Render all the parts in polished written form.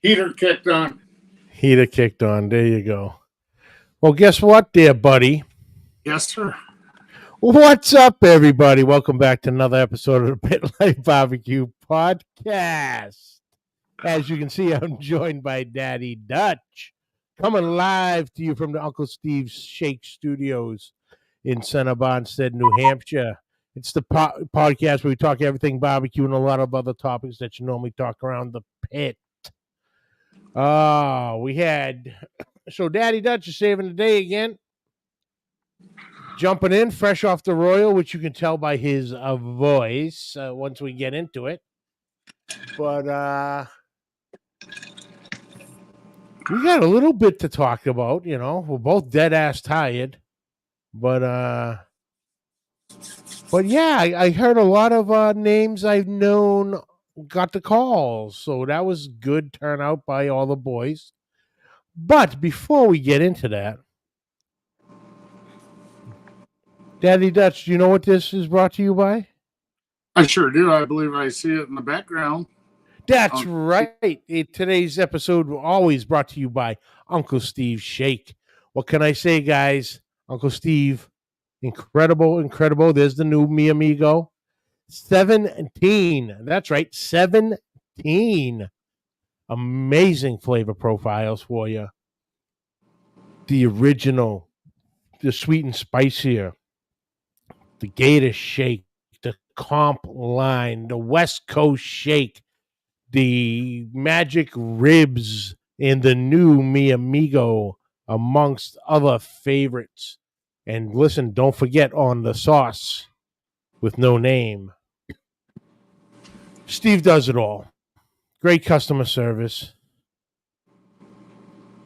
Heater kicked on. Heater kicked on. There you go. Well, guess what, there, buddy? Yes, sir. What's up, everybody? Welcome back to another episode of the Pit Life Barbecue Podcast. As you can see, I'm joined by Daddy Dutch, coming live to you from the Uncle Steve's Shake Studios in Center Bonstead, New Hampshire. It's the podcast where we talk everything barbecue and a lot of other topics that you normally talk around the pit. So Daddy Dutch is saving the day again. Jumping in fresh off the Royal, which you can tell by his voice once we get into it. But we got a little bit to talk about, you know. We're both dead ass tired. But yeah, I heard a lot of names I've known got the calls. So that was good turnout by all the boys. But before we get into that, Daddy Dutch, do you know what this is brought to you by? I sure do. I believe I see it in the background. That's right. Today's episode always brought to you by Uncle Steve Shake. What can I say, guys? Uncle Steve, incredible. There's the new Mi Amigo. 17. That's right, 17. Amazing flavor profiles for you. The original, the sweet and spicier, the Gator Shake, the Comp line, the West Coast Shake, the Magic Ribs, and the new Mi Amigo, amongst other favorites. And listen, don't forget on the sauce with no name. Steve does it all. Great customer service.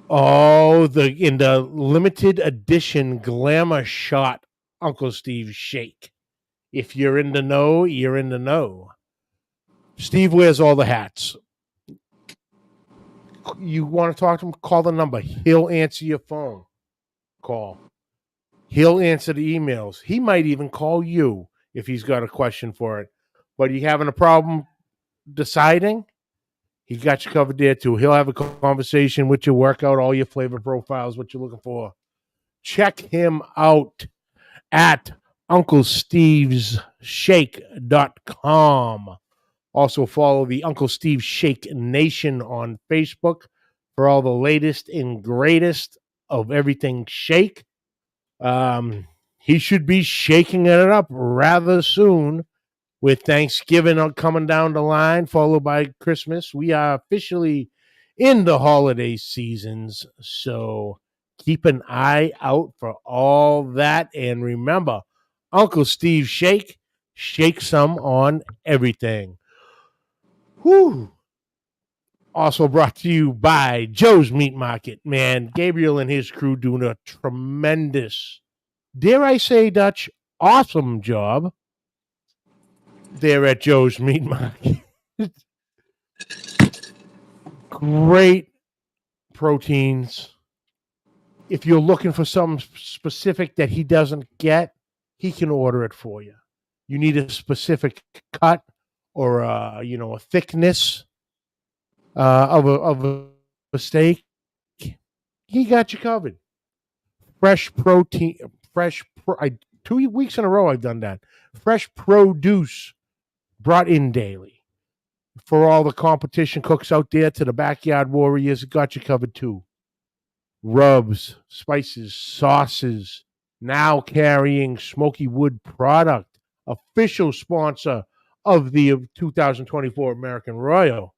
Oh, in the limited edition Glamour Shot Uncle Steve Shake. If you're in the know, you're in the know. Steve wears all the hats. You want to talk to him? Call the number. He'll answer your phone call. He'll answer the emails. He might even call you if he's got a question for it. But you having a problem deciding? He got you covered there too. He'll have a conversation with you, work out all your flavor profiles, what you're looking for. Check him out at UncleStevesShake.com. Also follow the Uncle Steve Shake Nation on Facebook for all the latest and greatest of everything shake. He should be shaking it up rather soon with Thanksgiving coming down the line, followed by Christmas. We are officially in the holiday seasons, so keep an eye out for all that. And remember, Uncle Steve Shake some on everything. Whew. Also brought to you by Joe's Meat Market. Man, Gabriel and his crew doing a tremendous, dare I say, Dutch, awesome job there at Joe's Meat Market. Great proteins. If you're looking for something specific that he doesn't get, he can order it for you. You need a specific cut or a thickness of a steak. He got you covered. Fresh protein, 2 weeks in a row I've done that. Fresh produce brought in daily. For all the competition cooks out there, to the backyard warriors, got you covered too. Rubs, spices, sauces, now carrying Smoky Wood product, official sponsor of the 2024 American Royal.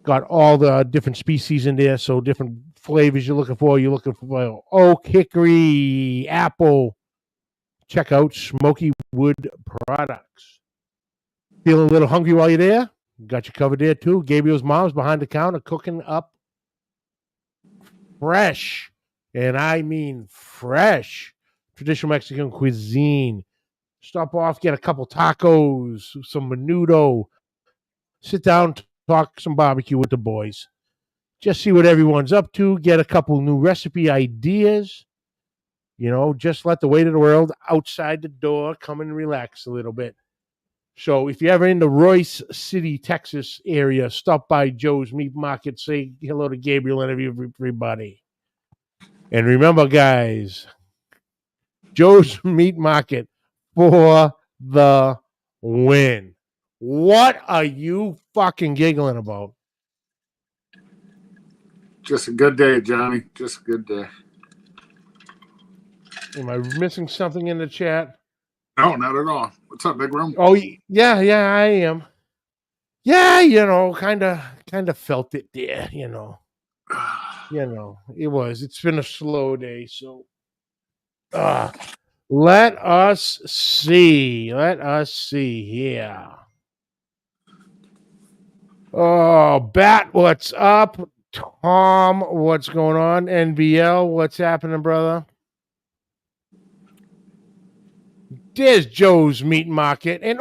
Got all the different species in there, so different flavors you're looking for. You're looking for oak, hickory, apple. Check out Smoky Wood products. Feeling a little hungry while you're there? Got you covered there too. Gabriel's mom's behind the counter cooking up fresh, and I mean fresh, traditional Mexican cuisine. Stop off, get a couple tacos, some menudo, sit down, talk some barbecue with the boys. Just see what everyone's up to, get a couple new recipe ideas. Just let the weight of the world outside the door come and relax a little bit. So if you're ever in the Royce City, Texas area, stop by Joe's Meat Market, say hello to Gabriel and everybody. And remember, guys, Joe's Meat Market for the win. What are you fucking giggling about? Just a good day, Johnny. Just a good day. Am I missing something in the chat? No, not at all. What's up, Big Room? Oh, yeah, I am. Yeah, kind of felt it there, it was. It's been a slow day, so let us see. Here. Oh, Bat, what's up? Tom, what's going on? NBL, what's happening, brother? There's Joe's Meat Market. And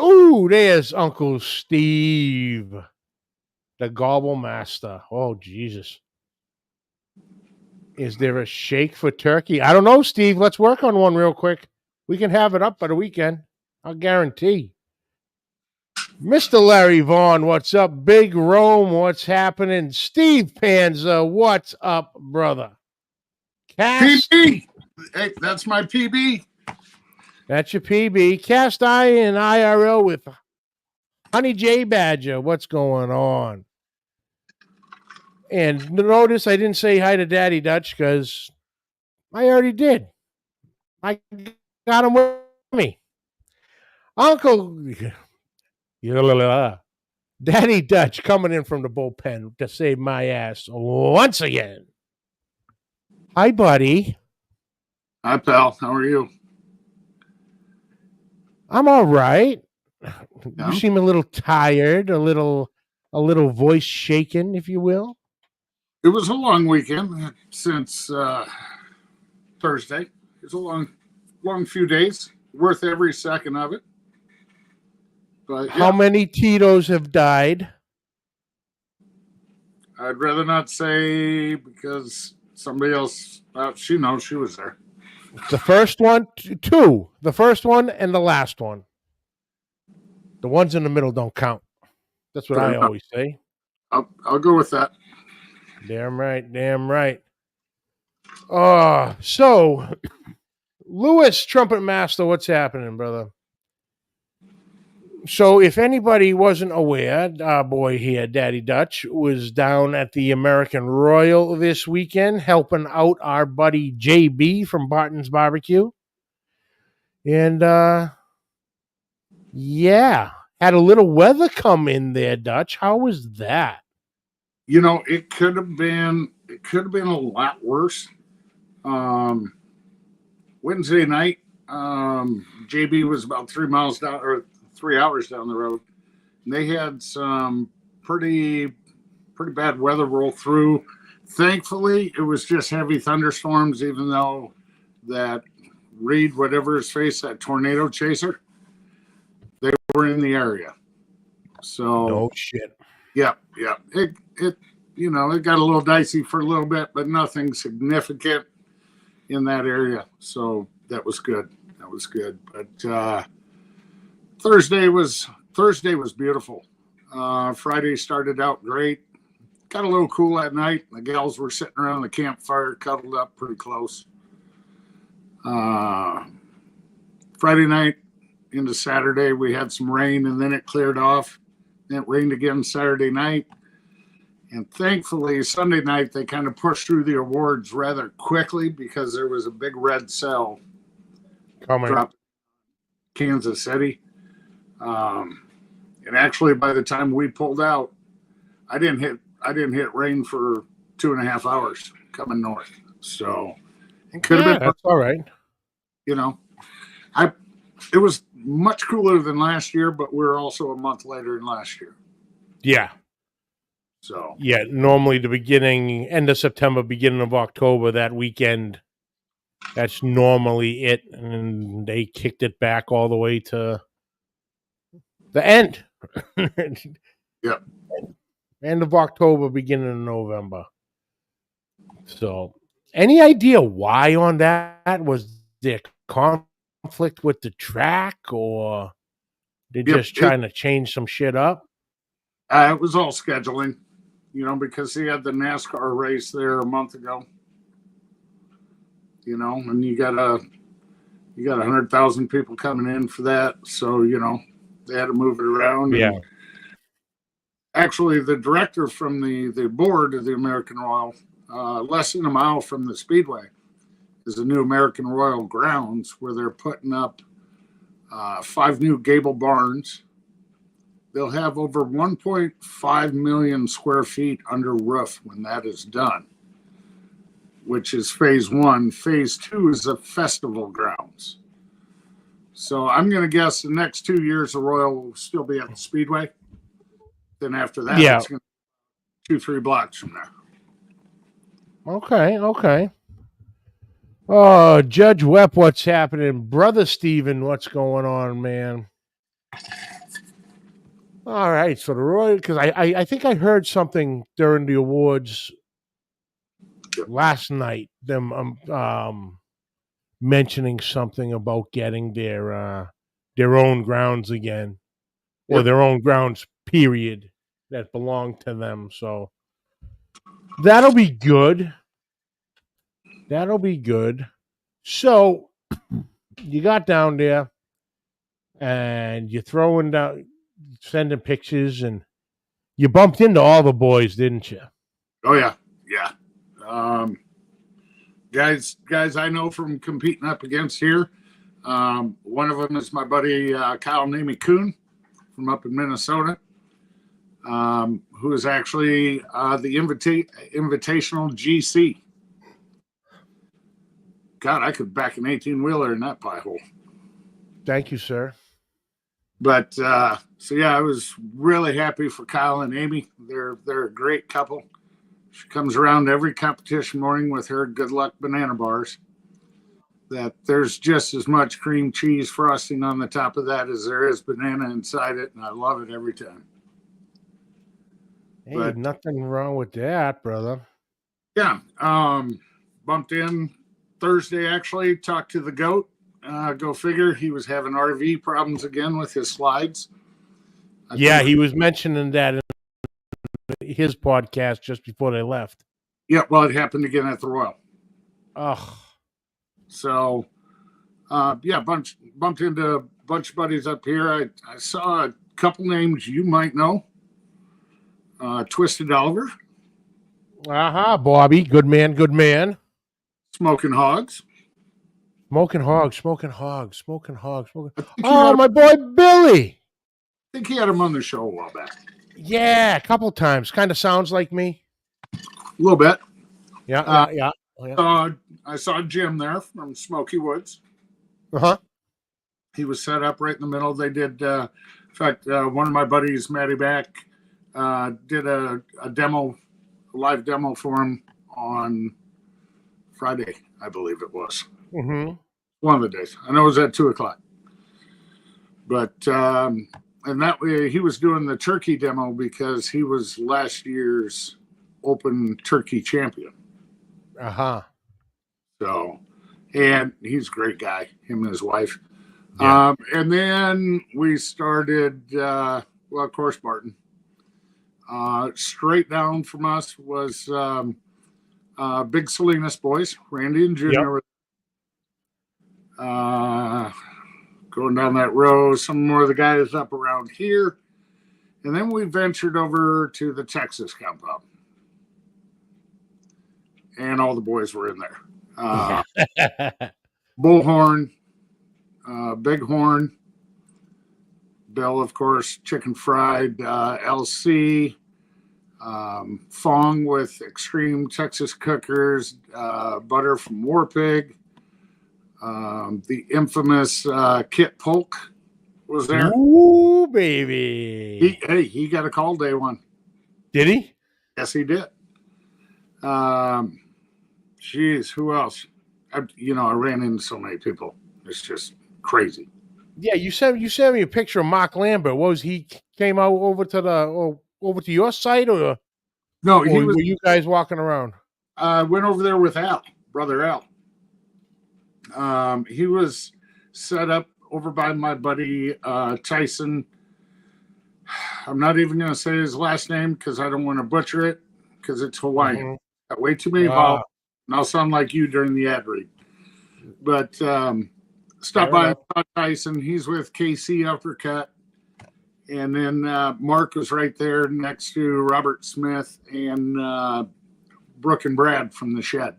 there's Uncle Steve, the Gobble Master. Oh, Jesus. Is there a shake for turkey? I don't know, Steve. Let's work on one real quick. We can have it up by the weekend. I'll guarantee. Mr. Larry Vaughn, what's up? Big Rome, what's happening? Steve Panza, what's up, brother? Cast. PB! Hey, that's my PB. That's your PB. Cast Iron IRL with Honey J Badger. What's going on? And notice I didn't say hi to Daddy Dutch because I already did. I got him with me. Uncle Daddy Dutch coming in from the bullpen to save my ass once again. Hi, buddy. Hi, pal. How are you? I'm all right. Yeah. You seem a little tired, a little voice shaken, if you will. It was a long weekend since Thursday. It's a long few days, worth every second of it. But yeah, how many Tito's have died? I'd rather not say because somebody else, she knows she was there. The first one, two. The first one and the last one. The ones in the middle don't count. That's what I always say. I'll go with that. Damn right. So Lewis, Trumpet Master, what's happening, brother? So if anybody wasn't aware, our boy here, Daddy Dutch, was down at the American Royal this weekend helping out our buddy JB from Barton's Barbecue. And had a little weather come in there, Dutch. How was that? It could have been a lot worse. Wednesday night, JB was about 3 miles down or 3 hours down the road. And they had some pretty bad weather roll through. Thankfully, it was just heavy thunderstorms, even though that Reed, whatever his face, that tornado chaser, they were in the area. So no shit. Yeah. It got a little dicey for a little bit, but nothing significant in that area. So that was good. But Thursday was beautiful. Friday started out great. Got a little cool at night. The gals were sitting around the campfire, cuddled up pretty close. Friday night into Saturday, we had some rain, and then it cleared off. Then it rained again Saturday night. And thankfully, Sunday night, they kind of pushed through the awards rather quickly because there was a big red cell dropped Kansas City. And actually, by the time we pulled out, I didn't hit rain for 2.5 hours coming north. So it could have been. That's all right. It was much cooler than last year, but we're also a month later than last year. Yeah. So normally the end of September, beginning of October, that weekend, that's normally it, and they kicked it back all the way to the end. Yeah. End of October, beginning of November. So, any idea why on that? Was there conflict with the track, or They're Yep, just trying to change some shit up. it was all scheduling, because he had the NASCAR race there a month ago. And you got 100,000 people coming in for that, so they had to move it around. Yeah. And actually, the director from the board of the American Royal, less than a mile from the Speedway, is the new American Royal grounds where they're putting up 5 new gable barns. They'll have over 1.5 million square feet under roof when that is done, which is phase 1. Phase 2 is the festival grounds. So I'm going to guess the next 2 years, the Royal will still be at the Speedway. Then after that, it's going to 2-3 blocks from there. Okay. Oh, Judge Webb, what's happening? Brother Steven, what's going on, man? All right, so the Royal, because I think I heard something during the awards last night, them mentioning something about getting their own grounds again, or their own grounds, period, that belong to them. So that'll be good. So you got down there and you're throwing down, sending pictures, and you bumped into all the boys, didn't you? Oh yeah. Guys I know from competing up against here. One of them is my buddy Kyle and Amy Kuhn from up in Minnesota, who is actually the Invitational GC. God, I could back an 18-wheeler in that pie hole. Thank you, sir. But so yeah, I was really happy for Kyle and Amy. They're a great couple. She comes around every competition morning with her Good Luck banana bars. That there's just as much cream cheese frosting on the top of that as there is banana inside it, and I love it every time. Hey, but nothing wrong with that, brother. Yeah, bumped in Thursday, actually, talked to the GOAT. Go figure, he was having RV problems again with his slides. He was mentioning that in his podcast just before they left. Yeah, well, it happened again at the Royal. Oh. So, bumped into a bunch of buddies up here. I saw a couple names you might know. Twisted Oliver. Bobby. Good man. Smoking Hogs. Oh, my boy Billy. I think he had him on the show a while back. Yeah, a couple times. Kind of sounds like me. A little bit. Yeah. I saw Jim there from Smoky Woods. He was set up right in the middle. They did, in fact, one of my buddies, Matty Back, did a live demo for him on Friday, I believe it was. Mm-hmm. One of the days. I know it was at 2:00. But, and that way he was doing the turkey demo because he was last year's Open Turkey champion. So, and he's a great guy, him and his wife. Yeah. And then we started, of course, Barton. Straight down from us was Big Salinas boys, Randy and Junior. Yep. Going down that row, some more of the guys up around here. And then we ventured over to the Texas compound. And all the boys were in there. Bullhorn, Bighorn, Bill, of course, Chicken Fried, LC, Fong with Extreme Texas Cookers, Butter from War Pig, the infamous Kit Polk was there. Ooh, baby. He got a call day one. Did he? Yes, he did. Geez, who else? I ran into so many people. It's just crazy. Yeah, you sent me a picture of Mark Lambert. What was he came out over to your site or no? Were you guys walking around? Went over there with Al, brother Al. He was set up over by my buddy Tyson. I'm not even going to say his last name because I don't want to butcher it because it's Hawaiian. Got way too many vowels, and I'll sound like you during the ad read. But stop by Tyson. He's with KC Uppercut. And then Mark was right there next to Robert Smith and Brooke and Brad from the Shed.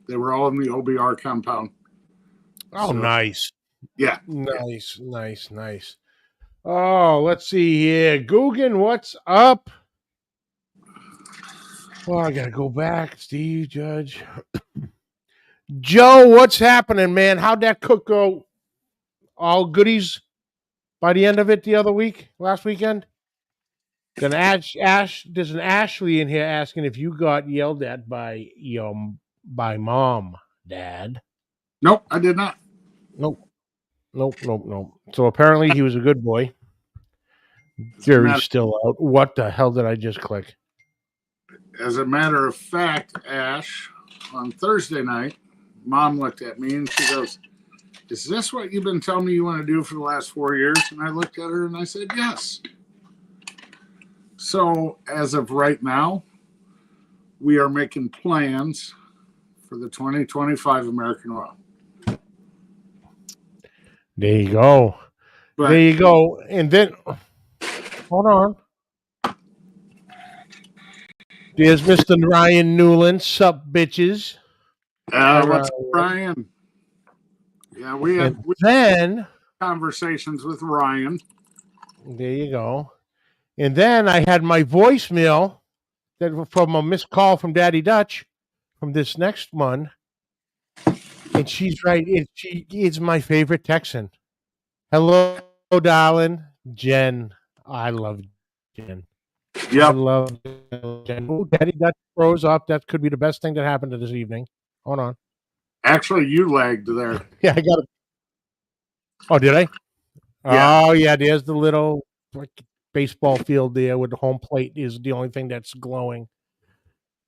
They were all in the OBR compound. Oh, so, nice. Yeah. Nice. Oh, let's see here. Guggen, what's up? Well, I got to go back. Steve, Judge. Joe, what's happening, man? How'd that cook go? All goodies by the end of it last weekend? Then there's an Ashley in here asking if you got yelled at by mom, Dad. Nope, I did not. Nope. So apparently he was a good boy. Jerry's still out. What the hell did I just click? As a matter of fact, Ash, on Thursday night, Mom looked at me and she goes, "Is this what you've been telling me you want to do for the last 4 years?" And I looked at her and I said, "Yes." So as of right now, we are making plans for the 2025 American Royal. There you go. And then, hold on. There's Mr. Ryan Newland. Sup, bitches? What's up, Ryan? Yeah, we had conversations with Ryan. There you go. And then I had my voicemail from a missed call from Daddy Dutch from this next one. And she's right. She is my favorite Texan. Hello, darling. Jen. I love Jen. Yeah. I love Jen. Ooh, Daddy Dutch froze up. That could be the best thing that happened to this evening. Hold on. Actually, you lagged there. Yeah, I got it. Oh, did I? Yeah. Oh, yeah. There's the little baseball field there with the home plate is the only thing that's glowing.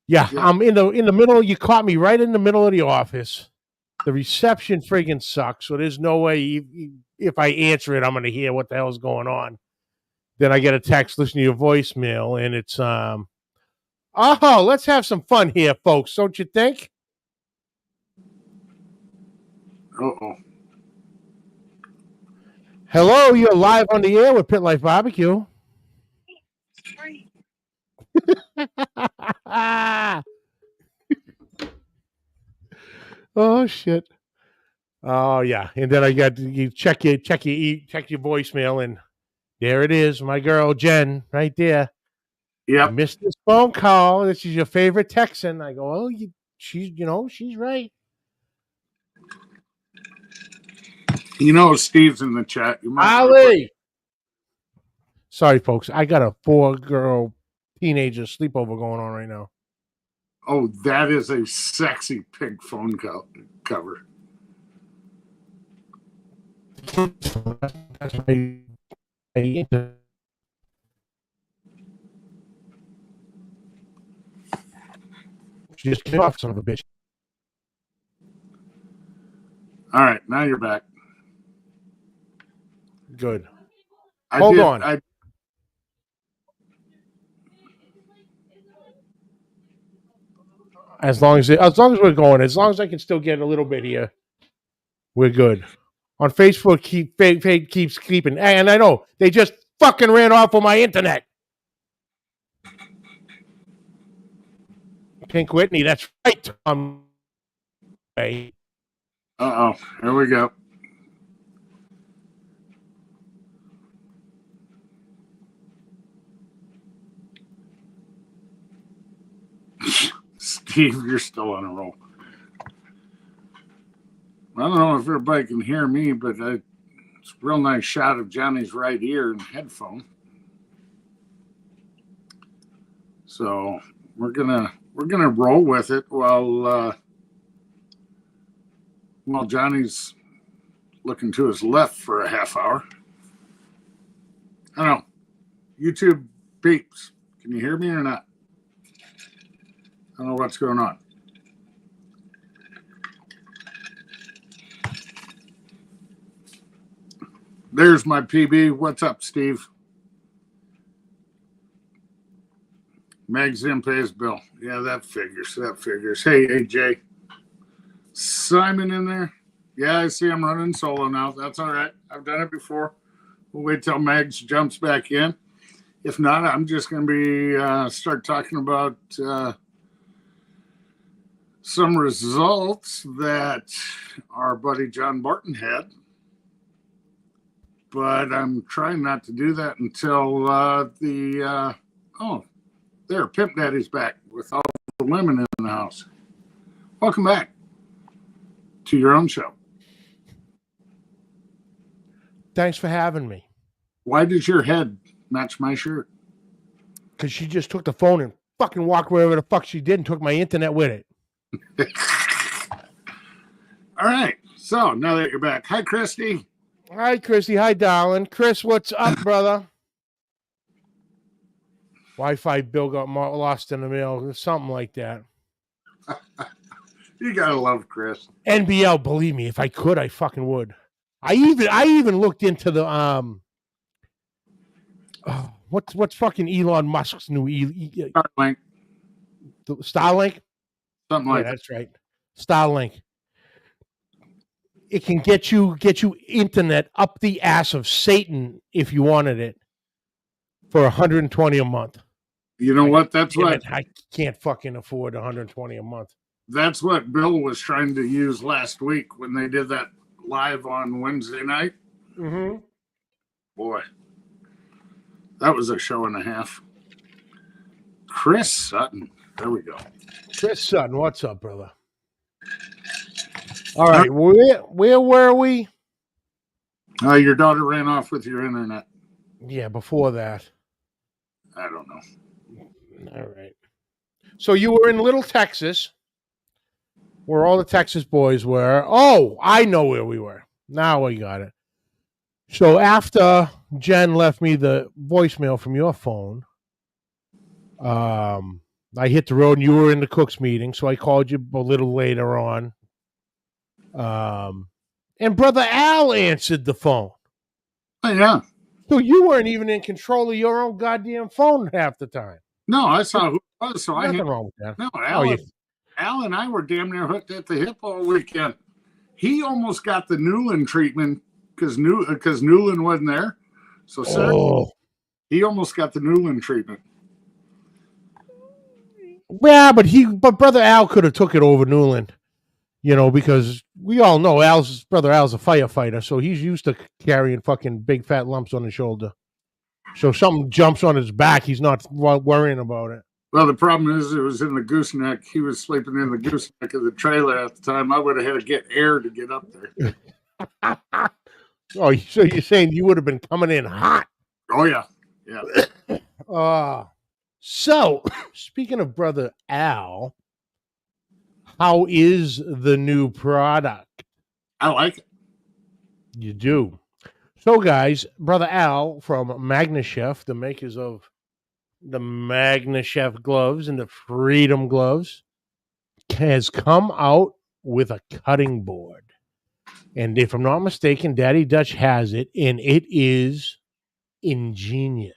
Yeah, I'm in the middle. You caught me right in the middle of the office. The reception friggin' sucks, so there's no way if I answer it, I'm going to hear what the hell's going on. Then I get a text, listen to your voicemail, and it's let's have some fun here, folks. Don't you think? Uh-oh. Hello, you're live on the air with Pit Life Barbecue. Oh shit. Oh yeah. And then I got you check your voicemail, and there it is, my girl Jen, right there. Yeah. Missed this phone call. This is your favorite Texan. I go, oh, she's right. Steve's in the chat. You might Ali. Sorry, folks. I got a 4-girl teenager sleepover going on right now. Oh, that is a sexy pink phone cover. That's my She just came off, son of a bitch. All right, now you're back. Good. Hold on. As long as we're going, as long as I can still get a little bit here, we're good. On Facebook, Fade keeps keeping, and I know they just fucking ran off of my internet. Pink Whitney, that's right, Tom. Uh-oh, here we go. Steve, you're still on a roll. I don't know if everybody can hear me, but it's a real nice shot of Johnny's right ear and headphone. So we're gonna roll with it while Johnny's looking to his left for a half hour. I don't know. YouTube peeps, can you hear me or not? I don't know what's going on. There's my PB. What's up, Steve? Magazine pays bill. Yeah, that figures. That figures. Hey, AJ. Simon in there? Yeah, I see I'm running solo now. That's all right. I've done it before. We'll wait till Mags jumps back in. If not, I'm just going to be start talking about some results that our buddy John Barton had. But I'm trying not to do that until there, Pimp Daddy's back with all the women in the house. Welcome back to your own show. Thanks for having me. Why does your head match my shirt? Because she just took the phone and fucking walked wherever the fuck she did and took my internet with it. All right. So now that you're back, hi, Christy. Hi, Christy. Hi, darling. Chris, what's up, brother? Wi-Fi bill got lost in the mail. Something like that. You gotta love Chris. NBL, believe me, if I could, I fucking would. I even looked into the what's fucking Elon Musk's new Starlink. Starlink? Something like that. That's right. Starlink. It can get you internet up the ass of Satan if you wanted it for $120 a month. You know what? That's what I can't fucking afford $120 a month. That's what Bill was trying to use last week when they did that live on Wednesday night. Mm-hmm. Boy, that was a show and a half. Chris Sutton. There we go. Chris Sutton, what's up, brother? All right, where were we? Your daughter ran off with your internet. Yeah, before that. I don't know. All right. So you were in Little Texas, where all the Texas boys were. Oh, I know where we were. Now I got it. So after Jen left me the voicemail from your phone, I hit the road and you were in the Cook's meeting, so I called you a little later on. And Brother Al answered the phone. Oh, yeah. So you weren't even in control of your own goddamn phone half the time. No, I saw who it was, so Nothing wrong with that. No, Oh, Al and I were damn near hooked at the hip all weekend. He almost got the Newland treatment because Newland wasn't there. So he almost got the Newland treatment. Yeah, but Brother Al could have took it over Newland, because we all know Brother Al's a firefighter, so he's used to carrying fucking big fat lumps on his shoulder. So something jumps on his back, he's not worrying about it. Well, the problem is it was in the gooseneck. He was sleeping in the gooseneck of the trailer at the time. I would have had to get air to get up there. Oh, so you're saying you would have been coming in hot? Oh, yeah. Yeah. So, speaking of Brother Al, how is the new product? I like it. You do. So, guys, Brother Al from MagnaChef, the makers of the MagnaChef gloves and the Freedom gloves, has come out with a cutting board. And if I'm not mistaken, Daddy Dutch has it, and it is ingenious.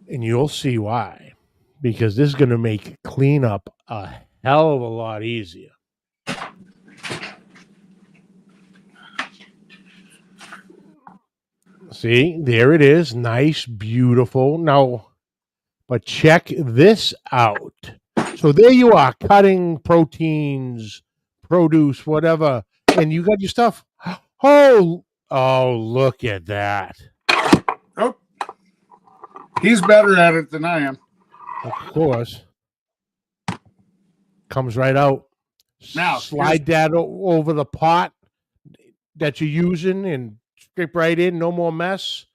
And you'll see why. Because this is going to make cleanup a hell of a lot easier. See, there it is. Nice, beautiful. Now, but check this out. So there you are, cutting proteins, produce, whatever. And you got your stuff. Oh, look at that. Oh, he's better at it than I am. Of course. Comes right out. Now, slide that over the pot that you're using and scrape right in. No more mess.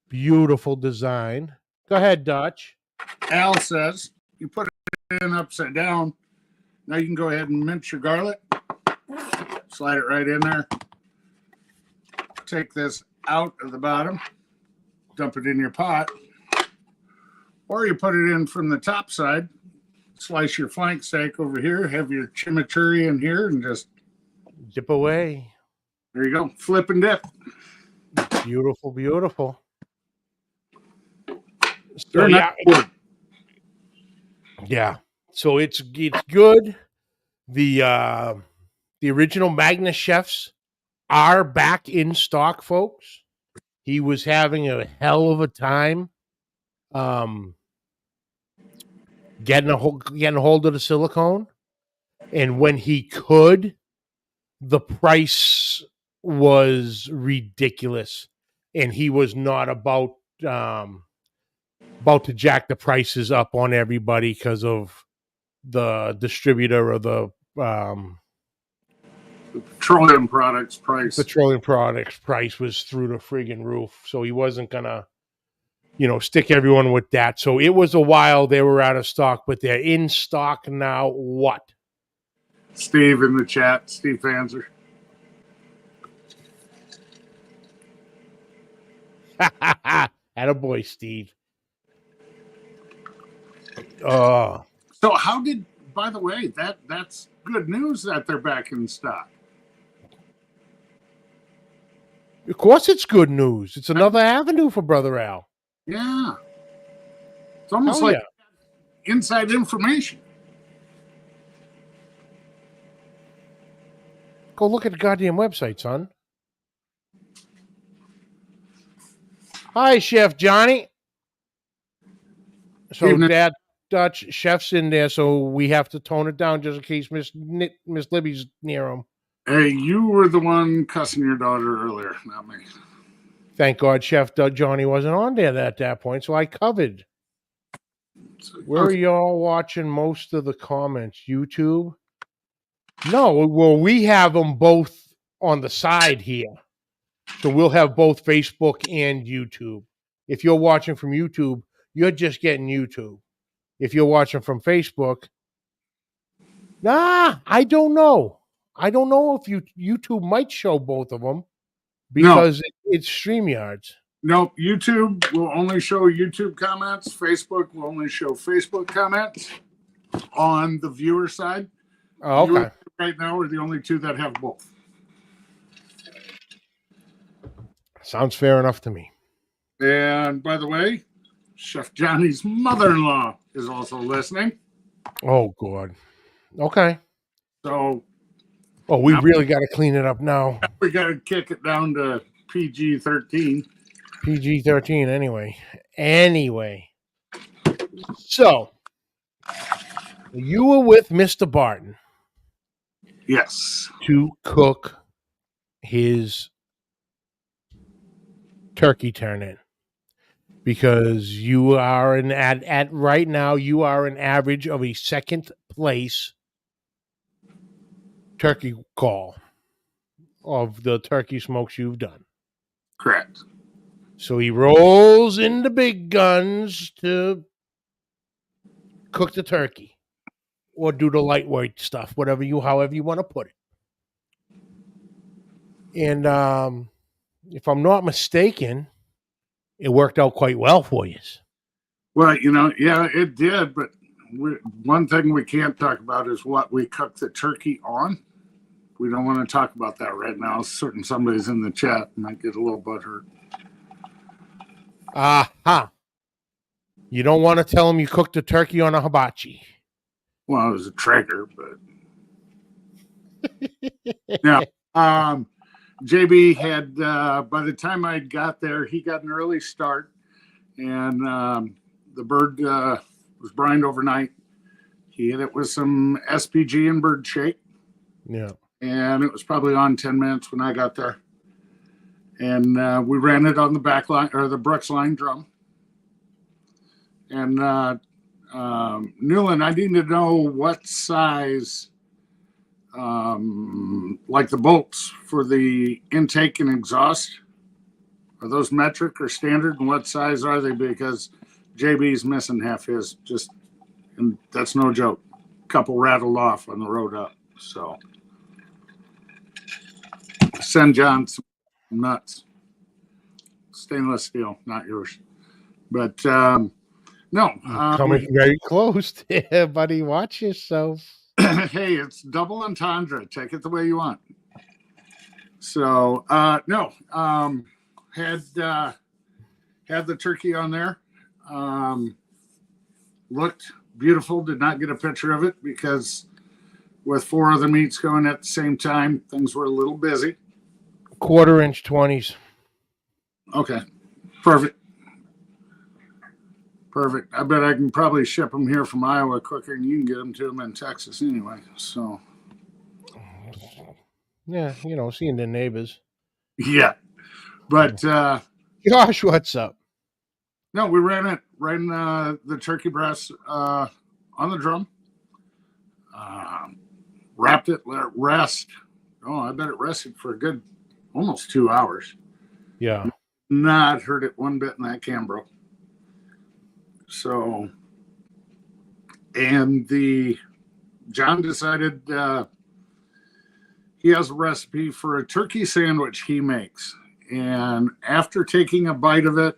Beautiful design. Go ahead, Dutch. Al says you put it in upside down. Now you can go ahead and mince your garlic. Slide it right in there. Take this out of the bottom. Dump it in your pot. Or you put it in from the top side. Slice your flank steak over here. Have your chimichurri in here and just dip away. There you go. Flip and dip. Beautiful, beautiful. So They're not good. yeah. So it's good. The original Magnus chefs are back in stock, folks. He was having a hell of a time getting a hold of the silicone, and when he could, the price was ridiculous, and he was not about to jack the prices up on everybody because of the distributor or the petroleum products price. Petroleum products price was through the friggin' roof, so he wasn't gonna, stick everyone with that. So it was a while they were out of stock, but they're in stock now. What? Steve in the chat, Steve Fanzer. Attaboy, Steve. Oh. So how did, by the way, that's good news that they're back in stock. Of course it's good news. It's another avenue for Brother Al. Yeah. It's almost like inside information. Go look at the goddamn website, son. Hi, Chef Johnny. So Evening. Dad Dutch chef's in there, so we have to tone it down just in case Miss Libby's near him. Hey, you were the one cussing your daughter earlier, not me. Thank God Chef Johnny wasn't on there at that point, so I covered. Where are y'all watching most of the comments? YouTube? No, well, we have them both on the side here. So we'll have both Facebook and YouTube. If you're watching from YouTube, you're just getting YouTube. If you're watching from Facebook, I don't know. I don't know if YouTube might show both of them because it's StreamYards. No, YouTube will only show YouTube comments. Facebook will only show Facebook comments on the viewer side. Oh, okay. Viewers right now are the only two that have both. Sounds fair enough to me. And by the way, Chef Johnny's mother-in-law is also listening. Oh, God. Okay. So... Oh, we really got to clean it up now. We got to kick it down to PG-13. PG-13 anyway. So, you were with Mr. Barton. Yes. To cook his turkey turn-in. Because you are at right now, you are an average of a second place turkey call of the turkey smokes you've done. Correct. So he rolls in the big guns to cook the turkey or do the lightweight stuff, however you want to put it. And if I'm not mistaken, it worked out quite well for you. Well, yeah, it did. But one thing we can't talk about is what we cooked the turkey on. We don't want to talk about that right now. Certain somebody's in the chat might get a little butthurt. Aha. You don't want to tell them you cooked a turkey on a hibachi. Well, it was a Traeger, but yeah. JB had by the time I got there, he got an early start, and the bird was brined overnight. He hit it with some SPG and bird shake. Yeah. And it was probably on 10 minutes when I got there. And we ran it on the back line or the Brooks line drum. And Newland, I need to know what size, like the bolts for the intake and exhaust. Are those metric or standard? And what size are they? Because JB's missing half his. And that's no joke. Couple rattled off on the road up. So. Send John some nuts. Stainless steel, not yours. But no. Coming very close there, buddy. Watch yourself. Hey, it's double entendre. Take it the way you want. So no, had the turkey on there. Looked beautiful. Did not get a picture of it because with 4 other meats going at the same time, things were a little busy. 1/4-inch 20s. Okay, perfect. Perfect. I bet I can probably ship them here from Iowa quicker than you can get them to them in Texas anyway. So Yeah, seeing the neighbors. yeah, but Josh, what's up? no, we ran the turkey breast on the drum, wrapped it, let it rest. Oh, I bet it rested for a good almost 2 hours. Yeah. Not hurt it one bit in that Cambro. So, and John decided he has a recipe for a turkey sandwich he makes. And after taking a bite of it,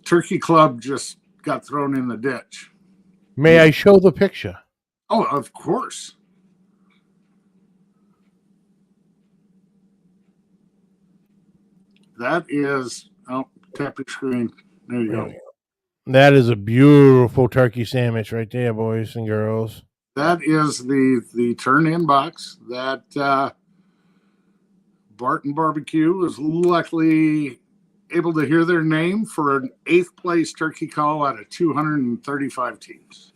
Turkey Club just got thrown in the ditch. May I show the picture? Oh, of course. That is, tap your screen. There you go. That is a beautiful turkey sandwich right there, boys and girls. That is the turn-in box that Barton Barbecue was luckily able to hear their name for an 8th place turkey call out of 235 teams.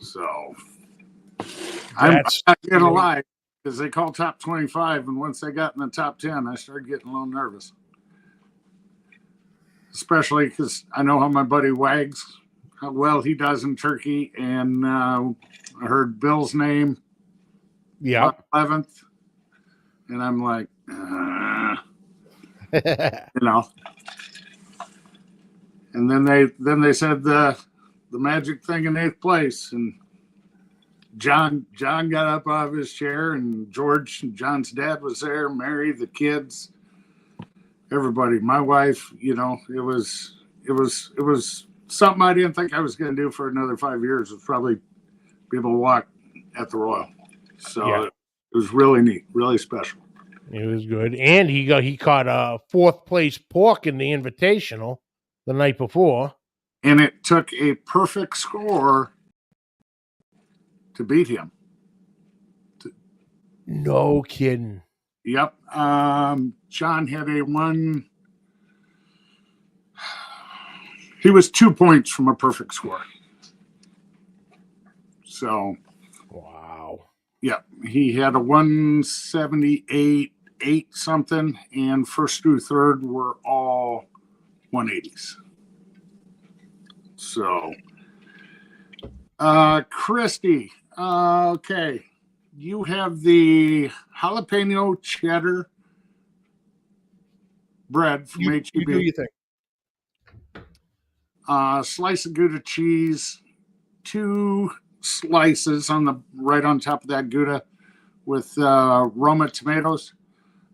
So I'm not going to lie, because they call top 25, and once they got in the top 10, I started getting a little nervous. Especially because I know how my buddy Wags, how well he does in turkey, and I heard Bill's name. Yeah. 11th, and I'm like, And then they said the magic thing in 8th place, and John got up out of his chair, and George, John's dad, was there, Mary, the kids, everybody, my wife. It was something I didn't think I was going to do for another 5 years. Was probably be able to walk at the Royal. So yeah. It was really neat, really special. It was good, and he caught a 4th place pork in the Invitational the night before, and it took a perfect score to beat him. No kidding. Yep. John had a 1. He was 2 points from a perfect score. So, wow. Yep. He had a 178, 8 something, and first through third were all 180s. So, Christy, okay. You have the jalapeno cheddar bread from HEB. You do your thing. Slice of Gouda cheese, 2 slices right on top of that Gouda with Roma tomatoes.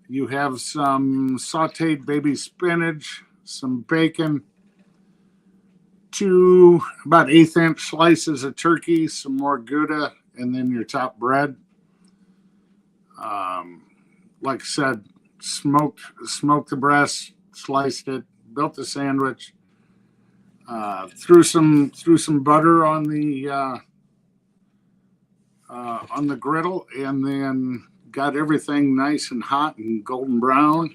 You have some sauteed baby spinach, some bacon, 2 about 1/8 inch slices of turkey, some more Gouda, and then your top bread. Like I said, smoked the breast, sliced it, built the sandwich, threw some butter on the griddle, and then got everything nice and hot and golden brown.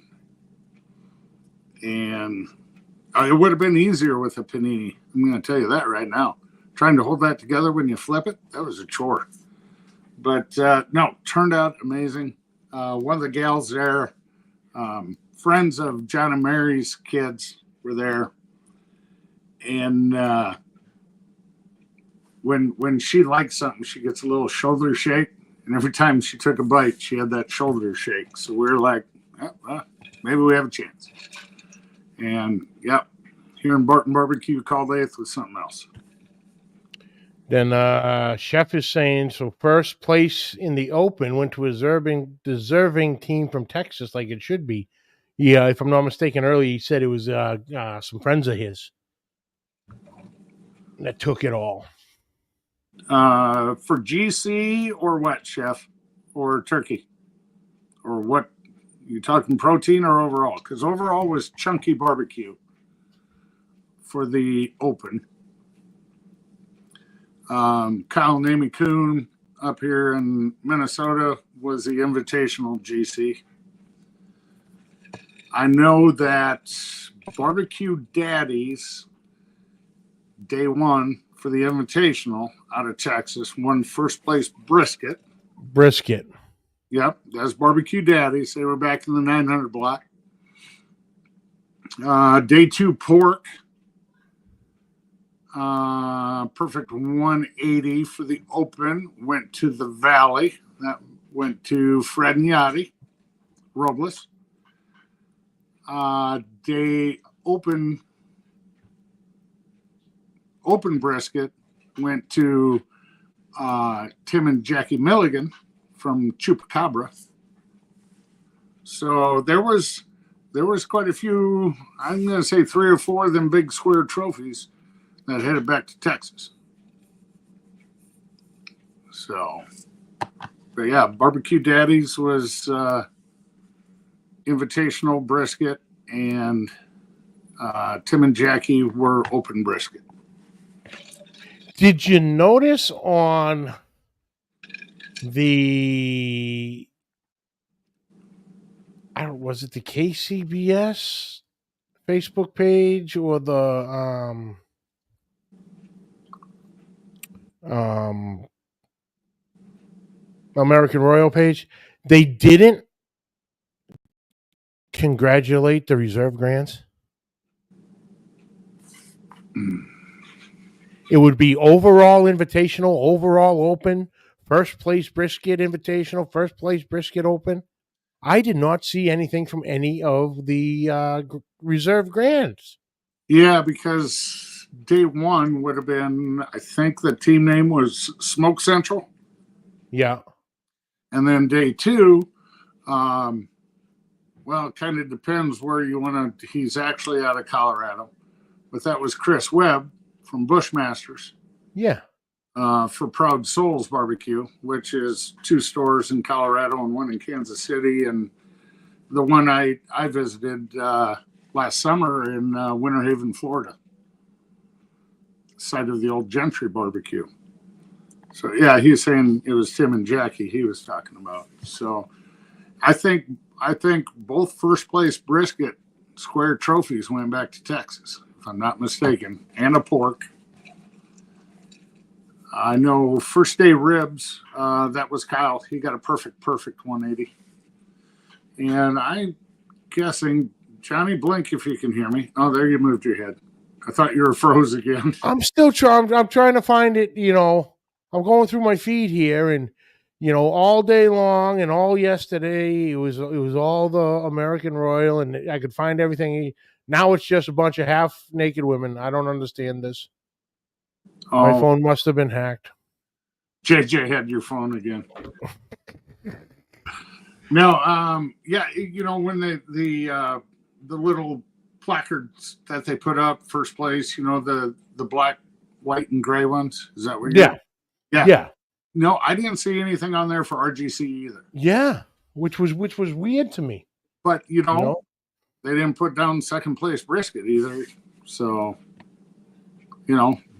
And it would have been easier with a panini. I'm going to tell you that right now. Trying to hold that together when you flip it, that was a chore. But no, turned out amazing. One of the gals there, friends of John and Mary's kids, were there. And when she likes something, she gets a little shoulder shake. And every time she took a bite, she had that shoulder shake. So we were like, maybe we have a chance. And, yep, here in Barton Barbecue, called 8th with something else. Then Chef is saying, so first place in the Open went to a deserving team from Texas, like it should be. Yeah, if I'm not mistaken, earlier he said it was some friends of his that took it all. For GC or what, chef? Or turkey? Or what? You talking protein or overall? Because overall was chunky barbecue for the open. Kyle and Amy Kuhn up here in Minnesota was the invitational GC. I know that Barbecue Daddies day one for the invitational out of Texas won first place brisket. Brisket. Yep, that's Barbecue Daddies. They were back in the 900 block. Day two pork. Perfect 180 for the open. Went to the Valley. That went to Fred and Yachty Robles. Day open brisket went to Tim and Jackie Milligan from Chupacabra. So there was quite a few, I'm going to say 3 or 4 of them big square trophies that headed back to Texas. So, but yeah, Barbecue Daddies was invitational brisket, and Tim and Jackie were open brisket. Did you notice on the, was it the KCBS Facebook page or the American Royal page? They didn't congratulate the reserve grands. It would be overall invitational, overall open, first place brisket invitational, first place brisket open. I did not see anything from any of the reserve grands. Yeah, because day one would have been, I think the team name was Smoke Central. Yeah. And then day two, well, it kind of depends where you want to. He's actually out of Colorado, but that was Chris Webb from Bushmasters. Yeah. For Proud Souls Barbecue, which is 2 stores in Colorado and 1 in Kansas City, and the one I visited last summer in Winter Haven, Florida, site of the old Gentry Barbecue. So yeah, he's saying it was Tim and Jackie he was talking about. So I think both first place brisket square trophies went back to Texas, if I'm not mistaken, and a pork. I know first day ribs, that was Kyle. He got a perfect 180. And I'm guessing, Johnny, blink if you can hear me. Oh, there you moved your head. I thought you were froze again. I'm still trying. I'm trying to find it. I'm going through my feed here, and all day long and all yesterday it was all the American Royal, and I could find everything. Now it's just a bunch of half naked women. I don't understand this. My phone must have been hacked. JJ had your phone again. No, yeah, when the little placards that they put up, first place, the black, white, and gray ones. Is that what you're? Yeah. No, I didn't see anything on there for RGC either. Yeah, which was weird to me. But they didn't put down second place brisket either. So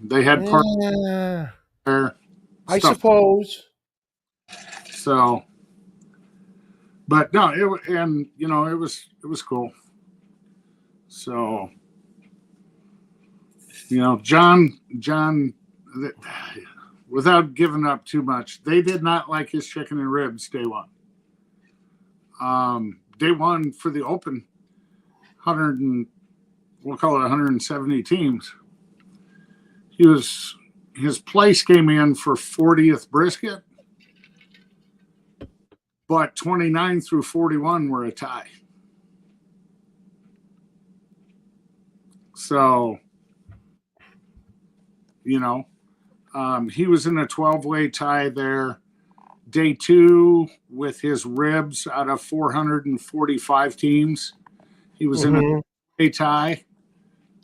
they had part there. I suppose. So, but no, it was cool. So, John, without giving up too much, they did not like his chicken and ribs day one. Day one for the open, we'll call it 170 teams. His place came in for 40th brisket, but 29 through 41 were a tie. So, he was in a 12-way tie there. Day two with his ribs out of 445 teams. He was in a tie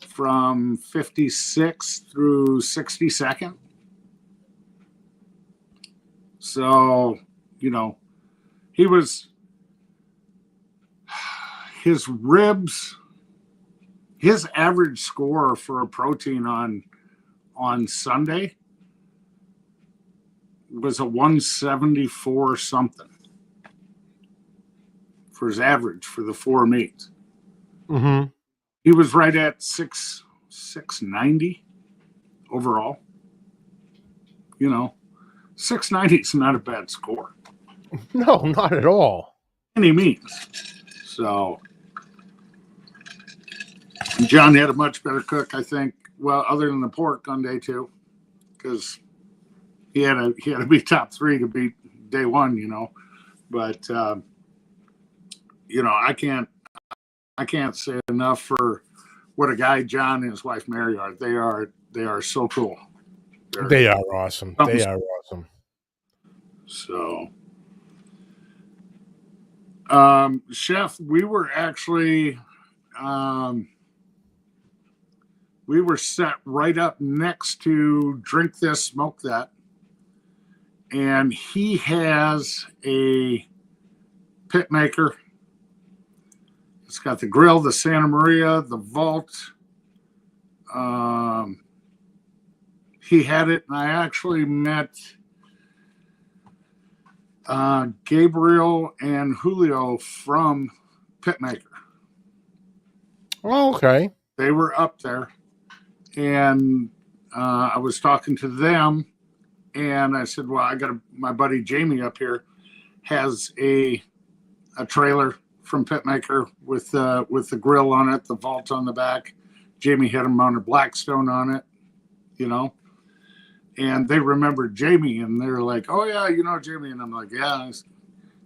from 56 through 62nd. So, you know, he was his ribs, his average score for a protein on Sunday was a 174 something for his average for the 4 meats. Mm-hmm. He was right at 690 overall. You know, 690 is not a bad score. No, not at all. Any means. So John had a much better cook, I think. Well, other than the pork on day 2, because he had to be top 3 to beat day 1. You know, but you know, I can't say enough for what a guy John and his wife Mary are. They are so cool. They are awesome. They are awesome. So, Chef, we were actually we were set right up next to Drink This, Smoke That, and he has a pit maker. It's got the grill, the Santa Maria, the vault. He had it, and I actually met Gabriel and Julio from Pitmaker. Oh, okay. They were up there, and I was talking to them, and I said, "Well, I got my buddy Jamie up here has a trailer from Pitmaker with the grill on it, the vault on the back. Jamie had him on a Blackstone on it, you know." And they remembered Jamie, and they're like, "Oh yeah, you know Jamie." And I'm like, "Yeah."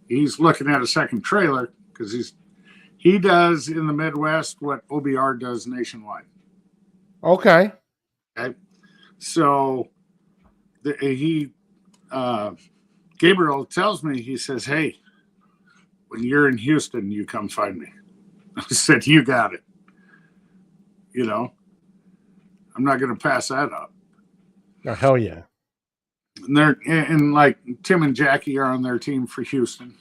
He's looking at a second trailer because he does in the Midwest what OBR does nationwide. Okay. Okay. So Gabriel tells me, he says, "Hey, when you're in Houston, you come find me." I said, "You got it." You know, I'm not going to pass that up. Oh, hell yeah. And like Tim and Jackie are on their team for Houston.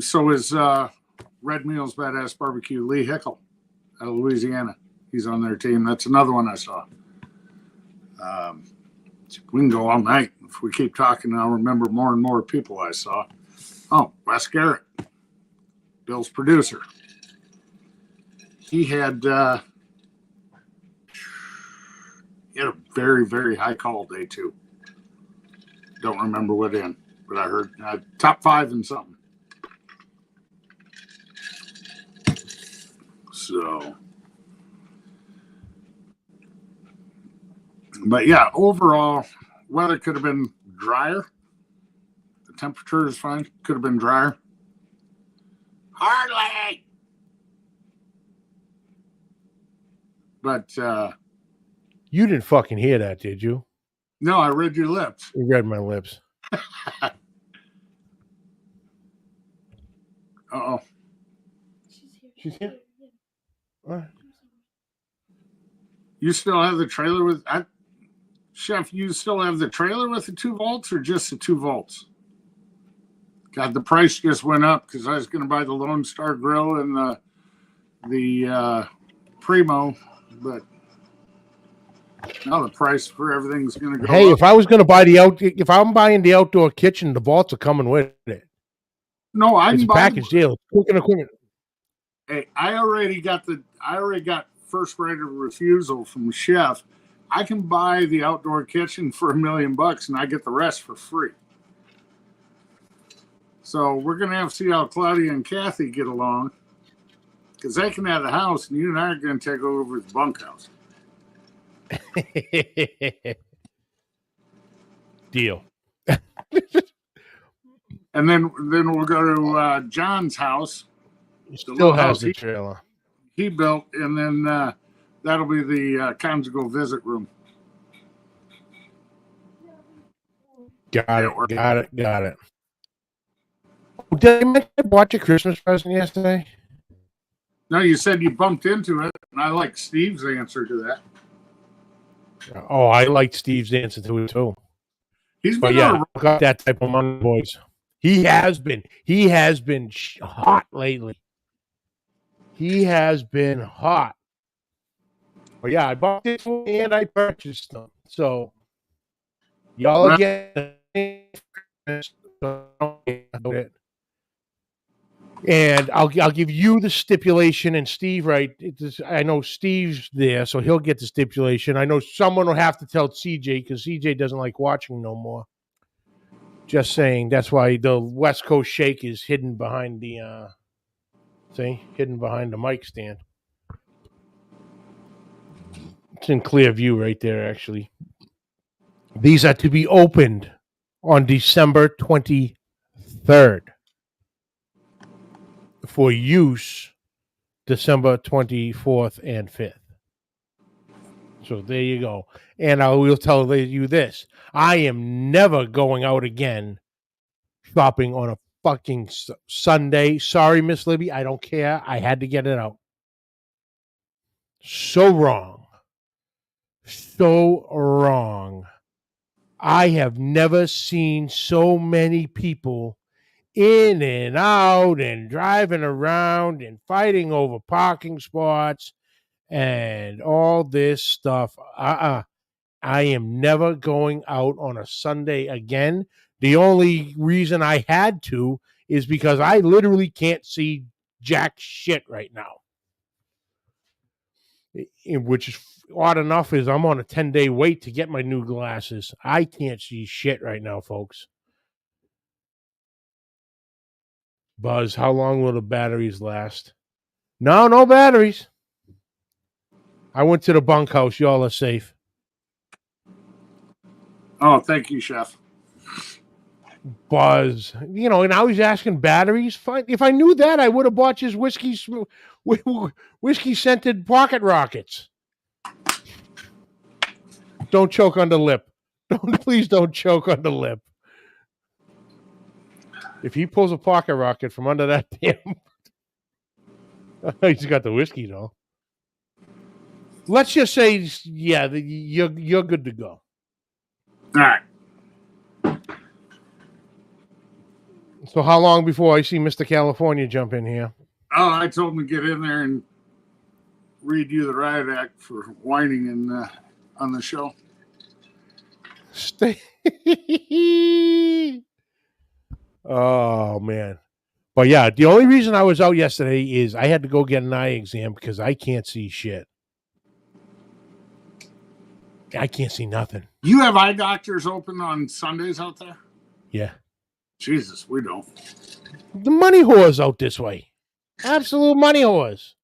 So is Red Meals Badass Barbecue, Lee Hickel out of Louisiana. He's on their team. That's another one I saw. We can go all night. If we keep talking, I'll remember more and more people I saw. Oh, Wes Garrett, Bill's producer. He had a very, very high call day 2. Don't remember what in, but I heard top 5 and something. So, but yeah, overall, weather could have been drier. The temperature is fine. Could have been drier. Hardly. But you didn't fucking hear that, did you? No, I read your lips. You read my lips. Uh-oh. She's here? What? You still have the trailer with... Chef, you still have the trailer with the 2 volts or just the 2 volts? God, the price just went up because I was going to buy the Lone Star Grill and the Primo, but now the price for everything's going to go Hey, up. if I was going to buy if I'm buying the outdoor kitchen, the vaults are coming with it. No, I It's can a buy package deal. Cooking equipment. Hey, I already got first right of refusal from Chef. I can buy the outdoor kitchen for $1 million and I get the rest for free. So we're going to have to see how Claudia and Kathy get along because they can have the house and you and I are going to take over the bunkhouse. Deal. And then we'll go to John's house. Still has the trailer. He built, and then that'll be the conjugal visit room. Got it. Did I mention I bought your Christmas present yesterday? No, you said you bumped into it, and I like Steve's answer to that. Oh, I liked Steve's answer to it too. He's But been yeah, on I got that type of money, boys. He has been. He has been hot lately. He has been hot. But yeah, I bought this one and I purchased them. So y'all are getting it. And I'll give you the stipulation, and Steve, right? I know Steve's there, so he'll get the stipulation. I know someone will have to tell CJ because CJ doesn't like watching no more. Just saying, that's why the West Coast Shake is hidden behind the hidden behind the mic stand. It's in clear view right there, actually. These are to be opened on December 23rd for use December 24th and 5th. So there you go. And I will tell you this. I am never going out again shopping on a fucking Sunday. Sorry, Miss Libby. I don't care. I had to get it out. So wrong. So wrong. I have never seen so many people in and out and driving around and fighting over parking spots and all this stuff. I am never going out on a Sunday again. The only reason I had to is because I literally can't see jack shit right now. Which is odd enough is I'm on a 10-day wait to get my new glasses. I can't see shit right now, folks. Buzz, how long will the batteries last? No batteries. I went to the bunkhouse. Y'all are safe. Oh, thank you, Chef. Buzz, and now he's asking batteries. Fine. If I knew that, I would have bought his whiskey scented pocket rockets. Don't choke on the lip. Please don't choke on the lip. If he pulls a pocket rocket from under that damn, he's got the whiskey though. Let's just say, yeah, you're good to go. All right. So how long before I see Mr. California jump in here? Oh, I told him to get in there and read you the riot act for whining on the show. Oh man. But yeah, the only reason I was out yesterday is I had to go get an eye exam because I can't see shit. I can't see nothing. You have eye doctors open on Sundays out there? Yeah. Jesus, we don't. The money whores out this way. Absolute money whores.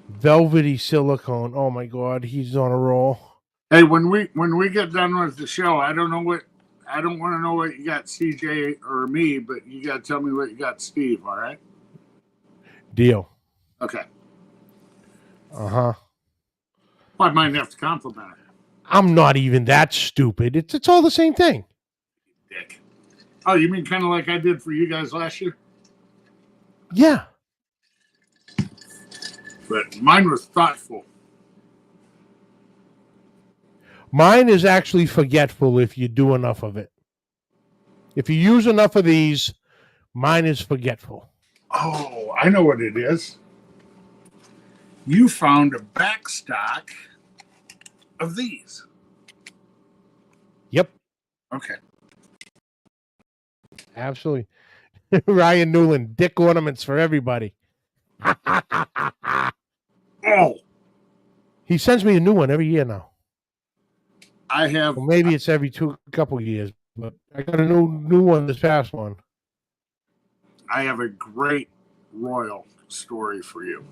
Velvety silicone. Oh my God, he's on a roll. Hey, when we get done with the show, I don't want to know what you got CJ or me, but you got to tell me what you got Steve, all right? Deal. Okay. Uh-huh. Well, I might have to compliment her. I'm not even that stupid. It's all the same thing. Dick. Oh, you mean kind of like I did for you guys last year? Yeah. But mine was thoughtful. Mine is actually forgetful if you do enough of it. If you use enough of these, mine is forgetful. Oh, I know what it is. You found a back stock of these. Yep. Okay. Absolutely. Ryan Newland, dick ornaments for everybody. Oh. He sends me a new one every year now. I have. Well, maybe it's every couple years, but I got a new one this past one. I have a great royal story for you.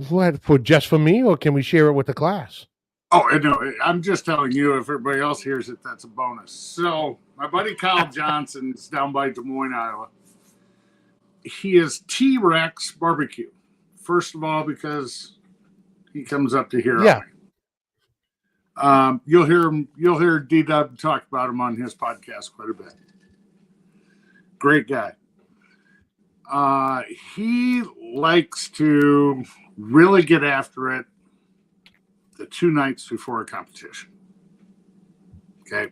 What, just for me, or can we share it with the class? Oh, no, I'm just telling you. If everybody else hears it, that's a bonus. So my buddy Kyle Johnson is down by Des Moines, Iowa. He is T-Rex barbecue. First of all, because he comes up to here. Yeah. You'll hear D-Dub talk about him on his podcast quite a bit. Great guy. He likes to really get after it the 2 nights before a competition. Okay.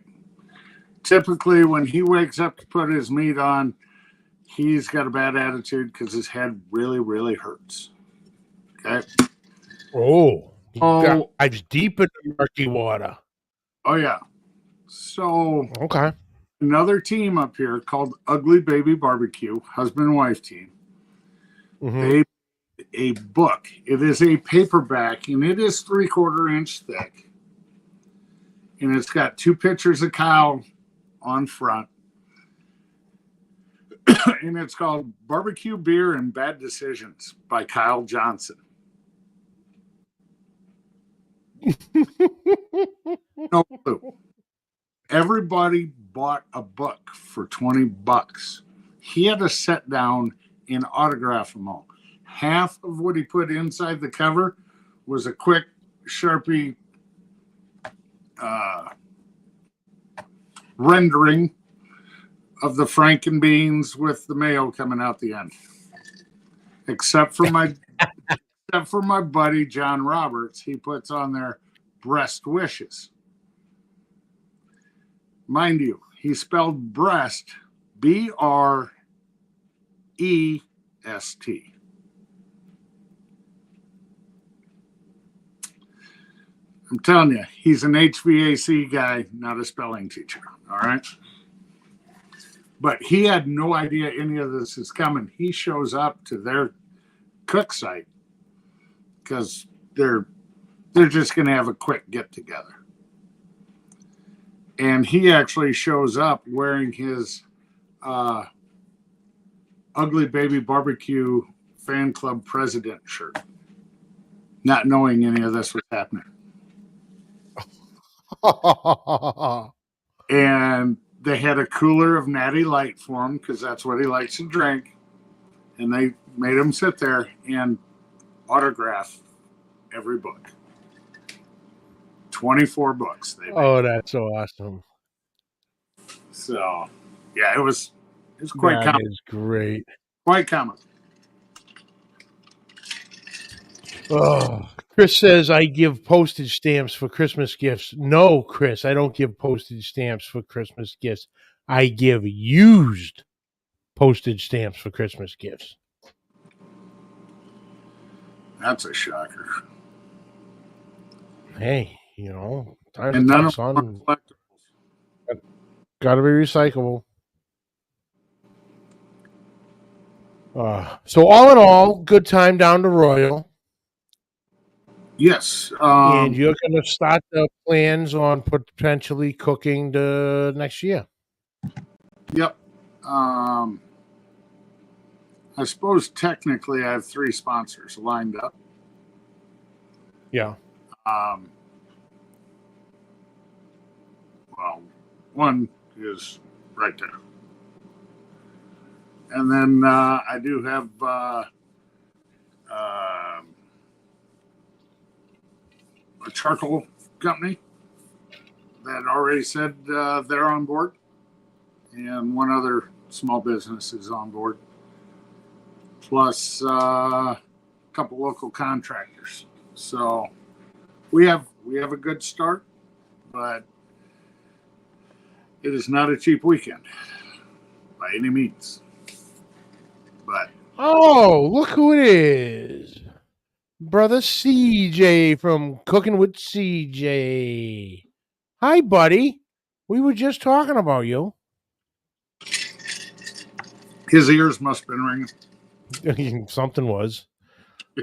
Typically, when he wakes up to put his meat on, he's got a bad attitude because his head really, really hurts. Okay. Oh, Oh, dives deep into murky water. oh yeah. So Okay. another team up here called Ugly Baby Barbecue, husband and wife team. Mm-hmm. They a book. It is a paperback and it is 3/4 inch thick. And it's got 2 pictures of Kyle on front. And it's called Barbecue Beer and Bad Decisions by Kyle Johnson. No clue. Everybody bought a book for $20. He had to sit down and autograph them all. Half of what he put inside the cover was a quick Sharpie rendering of the Frankenbeans with the mayo coming out the end. Except for my buddy John Roberts, he puts on there breast wishes. Mind you, he spelled breast BREST. I'm telling you, he's an HVAC guy, not a spelling teacher. All right. But he had no idea any of this is coming. He shows up to their cook site because they're just going to have a quick get together. And he actually shows up wearing his Ugly Baby Barbecue fan club president shirt, not knowing any of this was happening. And they had a cooler of Natty Light for him because that's what he likes to drink. And they made him sit there and autograph every book. 24 books. Oh, that's awesome. So, yeah, it was quite common. That is great. Quite common. Oh, Chris says I give postage stamps for Christmas gifts. No, Chris, I don't give postage stamps for Christmas gifts. I give used postage stamps for Christmas gifts. That's a shocker. Hey, you know, times And none are of tough, them son. are collectibles. Got to be recyclable. So all in all, good time down to Royal. Yes. And you're going to start the plans on potentially cooking the next year. Yep. I suppose technically I have 3 sponsors lined up. Yeah. Well, one is right there. And then I do have a charcoal company that already said they're on board. And one other small business is on board. Plus a couple local contractors. So we have a good start, but it is not a cheap weekend by any means. But oh, look who it is. Brother CJ from Cooking with CJ. Hi, buddy. We were just talking about you. his ears must have been ringing. Something was.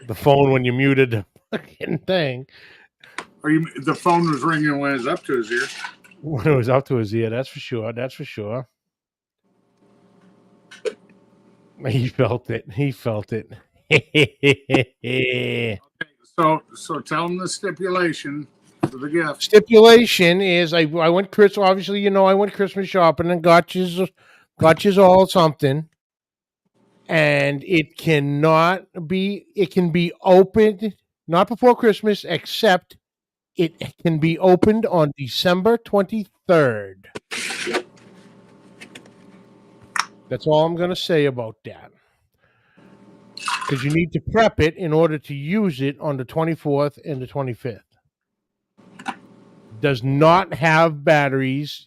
The phone when you muted the fucking thing. The phone was ringing when it was up to his ear. When it was up to his ear, that's for sure. That's for sure. He felt it. He felt it. Okay, so tell him the stipulation for the gift. Stipulation is I went obviously, you know, I went Christmas shopping and got you all something. And it can be opened not before Christmas, except it can be opened on December 23rd. That's all I'm going to say about that. Because you need to prep it in order to use it on the 24th and the 25th. does not have batteries,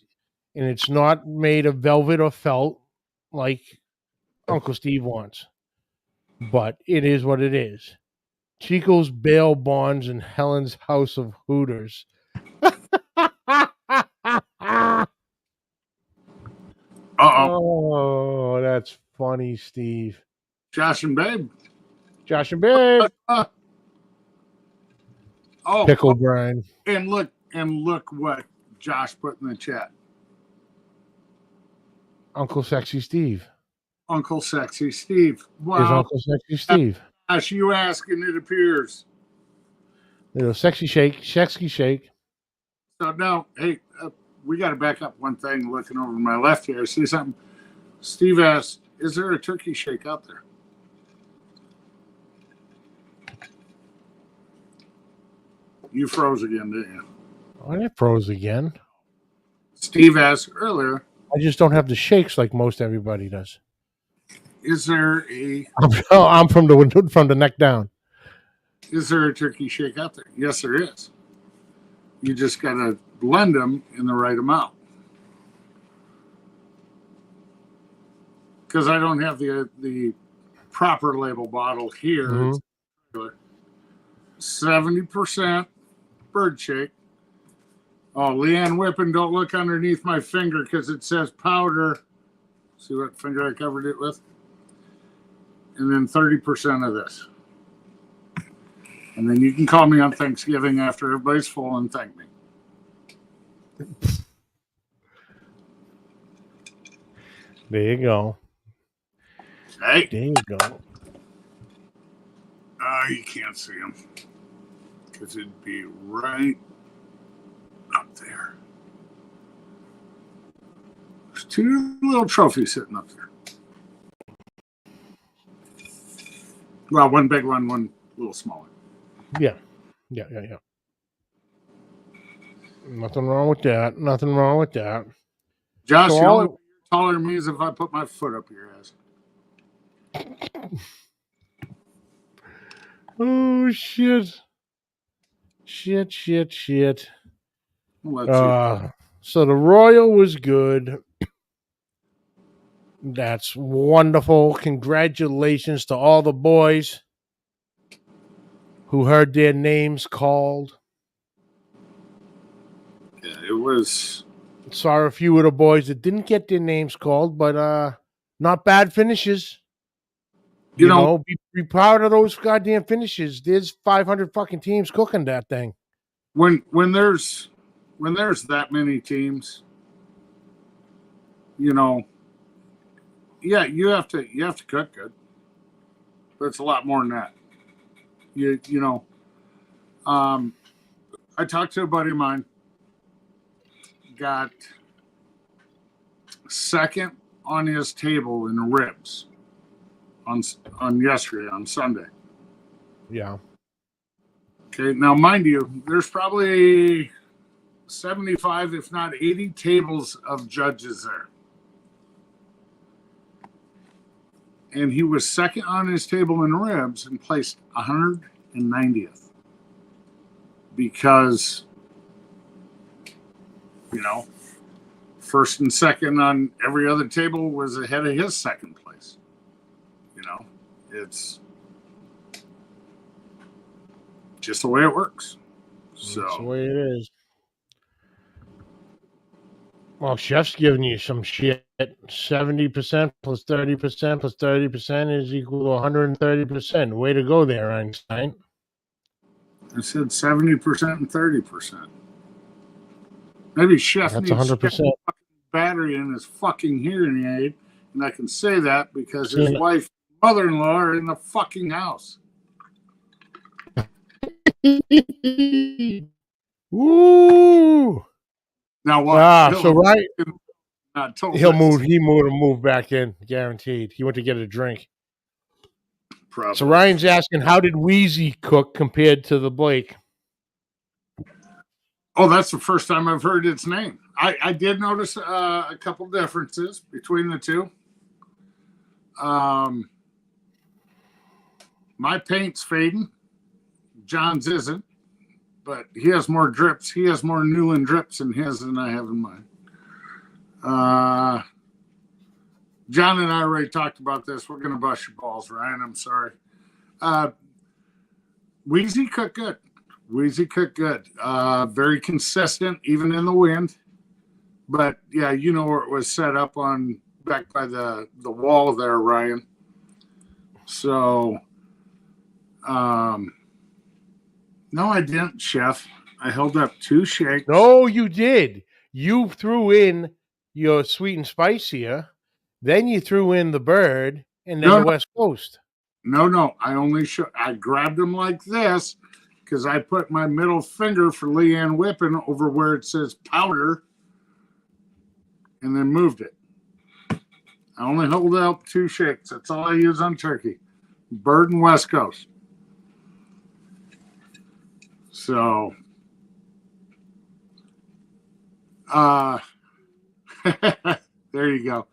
and it's not made of velvet or felt like Uncle Steve wants. But it is what it is. Chico's bail bonds and Helen's House of Hooters. Oh, that's funny, Steve. Josh and Babe. Josh and Babe. Oh, Pickle Brian. and look what Josh put in the chat. Uncle Sexy Steve. Uncle Sexy Steve. Wow. Is Uncle Sexy Steve. Gosh, you ask and it appears. Little sexy shake. So now, hey, we got to back up one thing. Looking over my left here, I see something. Steve asked, "Is there a turkey shake out there?" You froze again, didn't you? I didn't froze again. Steve asked earlier. I just don't have the shakes like most everybody does. Is there a? I'm from the neck down. Is there a turkey shake out there? Yes, there is. You just got to blend them in the right amount. Because I don't have the proper label bottle here. Mm-hmm. 70% bird shake. Oh, Leanne Whippen, don't look underneath my finger because it says powder. See what finger I covered it with? And then 30% of this. And then you can call me on Thanksgiving after everybody's full and thank me. There you go. Hey. There you go. You can't see them. Because it'd be right up there. There's two little trophies sitting up there. Well, one big one little smaller. Yeah. Nothing wrong with that. Josh, the only way you're taller than me is if I put my foot up your ass. Oh, shit. So the Royal was good. That's wonderful. Congratulations to all the boys who heard their names called. Yeah, it was. Saw a few of the boys that didn't get their names called, but not bad finishes. You know, be proud of those goddamn finishes. There's 500 fucking teams cooking that thing. When there's that many teams, you know, yeah, you have to cook good. But it's a lot more than that. You know, I talked to a buddy of mine, got second on his table in ribs on yesterday, on Sunday. Yeah. Okay, now mind you, there's probably 75, if not 80 tables of judges there. And he was second on his table in ribs and placed 190th. Because, you know, first and second on every other table was ahead of his second place. You know, it's just the way it works. So that's the way it is. Well, Chef's giving you some shit. 70% plus 30% plus 30% is equal to 130%. Way to go there, Einstein. I said 70% and 30%. Maybe Chef That's needs 100%. Battery in his fucking hearing aid, and I can say that because his wife, mother-in-law are in the fucking house. Woo! Now what? So right, he'll move back in, guaranteed. He went to get a drink. Probably. So Ryan's asking, how did Wheezy cook compared to the Blake? Oh, that's the first time I've heard its name. I did notice a couple differences between the two. My paint's fading. John's isn't. but he has more drips. He has more Newland drips in his than I have in mine. John and I already talked about this. We're going to bust your balls, Ryan. I'm sorry. Wheezy cooked good. Very consistent, even in the wind. But yeah, you know where it was set up on back by the wall there, Ryan. So, no, I didn't, Chef. I held up 2 shakes. No, you did. You threw in your sweet and spicier, then you threw in the bird, and then the West Coast. No. I grabbed them like this because I put my middle finger for Leanne whipping over where it says powder and then moved it. I only hold out 2 shakes. That's all I use on turkey. Bird and West Coast. So, there you go.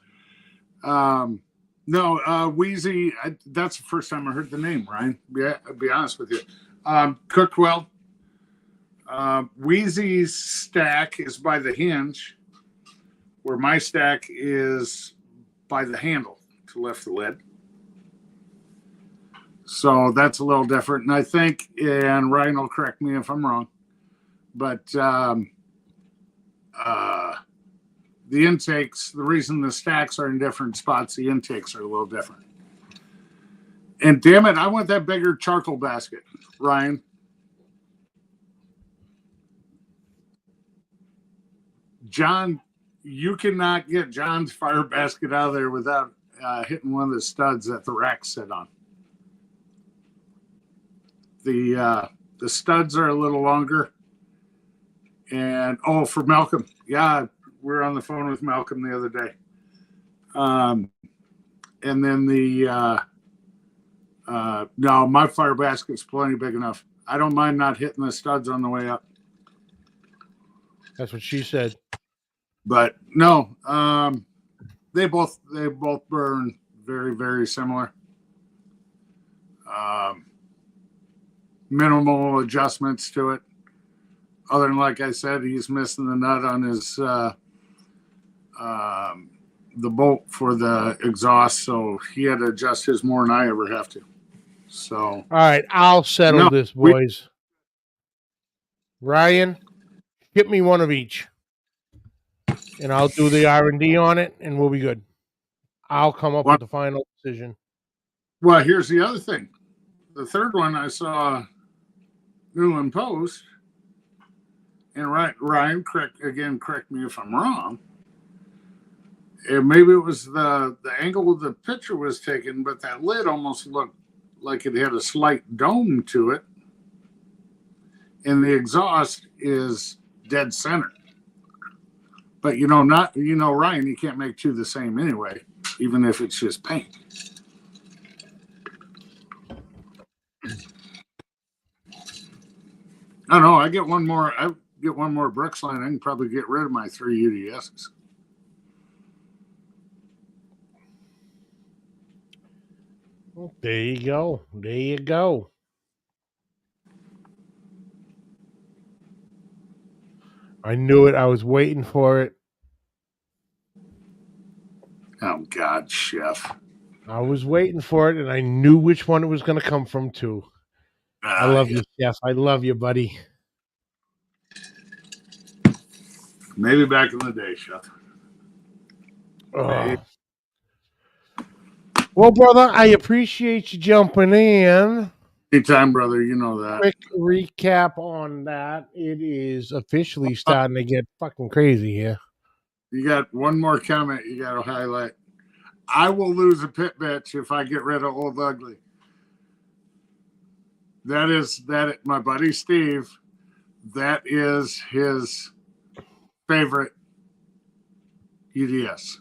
No, Wheezy, that's the first time I heard the name, Ryan. I'll be honest with you. Cooked well. Wheezy's stack is by the hinge, where my stack is by the handle to lift the lid. So that's a little different. And I think, and Ryan will correct me if I'm wrong, but the intakes, the reason the stacks are in different spots, the intakes are a little different. And damn it, I want that bigger charcoal basket, Ryan. John, you cannot get John's fire basket out of there without hitting one of the studs that the racks sit on. The studs are a little longer. And, for Malcolm. Yeah, we were on the phone with Malcolm the other day. And then no, my fire basket's plenty big enough. I don't mind not hitting the studs on the way up. That's what she said. But no, they both burn very, very similar. Minimal adjustments to it. Other than, like I said, he's missing the nut on his the bolt for the exhaust, so he had to adjust his more than I ever have to. So, all right, I'll settle this, boys. Ryan, get me one of each, and I'll do the R&D on it, and we'll be good. I'll come up with the final decision. Well, here's the other thing. The third one I saw Newland post, and Ryan, correct me if I'm wrong. And maybe it was the angle of the picture was taken, but that lid almost looked like it had a slight dome to it. And the exhaust is dead center. But Ryan, you can't make 2 the same anyway, even if it's just paint. I don't know. I get one more Brooks line. I can probably get rid of my 3 UDSs. There you go. I knew it. I was waiting for it. Oh, God, Chef. I was waiting for it, and I knew which one it was going to come from, too. I love you, Chef. I love you, buddy. Maybe back in the day, Chef. Well, brother, I appreciate you jumping in. Anytime, brother. You know that. Quick recap on that. It is officially starting to get fucking crazy here. You got one more comment you got to highlight. I will lose a pit bitch if I get rid of Old Ugly. That is my buddy Steve. That is his favorite UDS.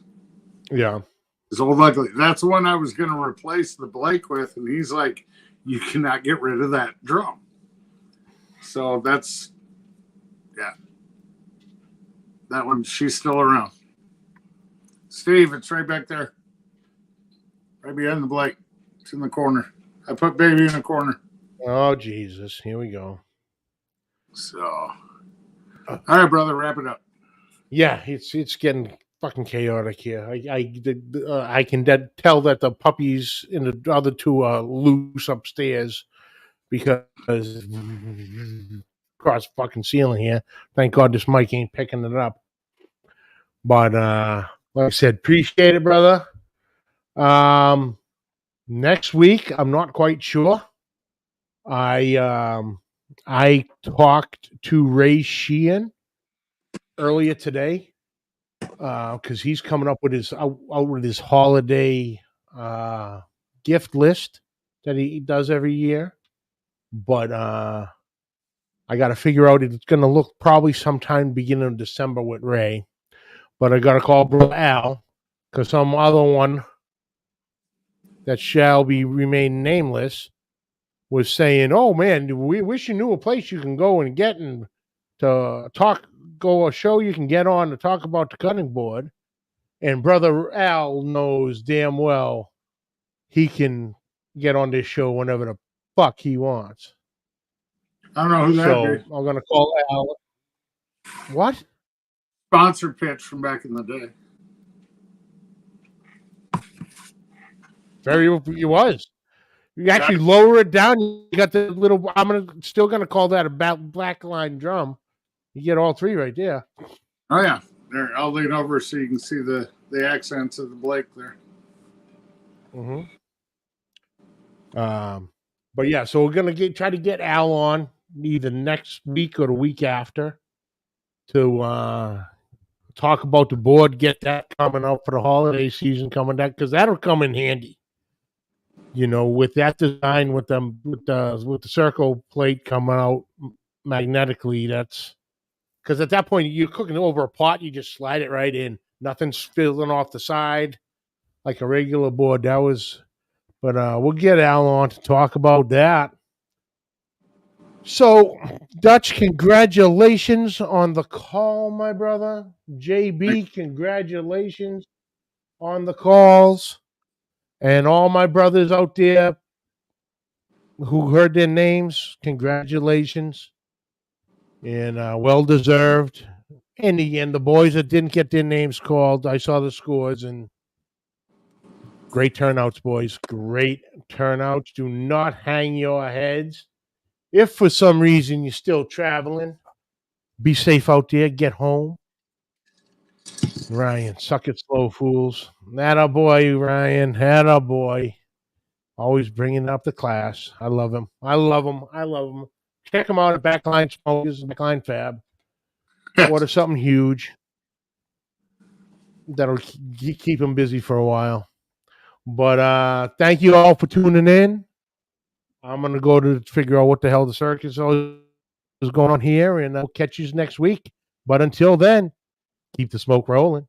Yeah. It's Old Ugly. That's the one I was going to replace the Blake with, and he's like, you cannot get rid of that drum. So that's, yeah. That one, she's still around. Steve, it's right back there. Right behind the Blake. It's in the corner. I put baby in the corner. Oh, Jesus. Here we go. So, all right, brother, wrap it up. Yeah, it's getting fucking chaotic here. I can tell that the puppies and the other two are loose upstairs because across fucking ceiling here. Thank God this mic ain't picking it up. But like I said, appreciate it, brother. Next week, I'm not quite sure. I talked to Ray Sheehan earlier today because he's coming up with his out with his holiday gift list that he does every year. But I got to figure out it's going to look probably sometime beginning of December with Ray. But I got to call Bro Al because some other one that shall be remain nameless was saying, "Oh man, we wish you knew a place you can go and get and to go a show you can get on to talk about the cutting board." And Brother Al knows damn well he can get on this show whenever the fuck he wants. I don't know who that is. I'm gonna call Al. What? Sponsor pitch from back in the day. He was. You actually lower it down. You got the little. Still gonna call that a black line drum. You get all three right there. Oh yeah, there. I'll lean over so you can see the accents of the Blake there. Mm-hmm. But yeah, so we're gonna try to get Al on either next week or the week after to talk about the board. Get that coming out for the holiday season coming up because that'll come in handy. You know, with that design with the circle plate coming out magnetically, that's because at that point you're cooking over a pot, you just slide it right in. Nothing's filling off the side like a regular board. But we'll get Al on to talk about that. So, Dutch, congratulations on the call, my brother. JB, congratulations on the calls. And all my brothers out there who heard their names, congratulations. And well deserved. And the boys that didn't get their names called, I saw the scores and great turnouts, boys. Great turnouts. Do not hang your heads. If for some reason you're still traveling, be safe out there. Get home. Ryan, suck it slow, fools. Atta boy, Ryan. Atta boy. Always bringing up the class. I love him. I love him. Check him out at Backline Smokers, Backline Fab. Order something huge. That'll keep him busy for a while. But thank you all for tuning in. I'm going to go to figure out what the hell the circus is going on here, and I'll catch you next week. But until then, keep the smoke rolling.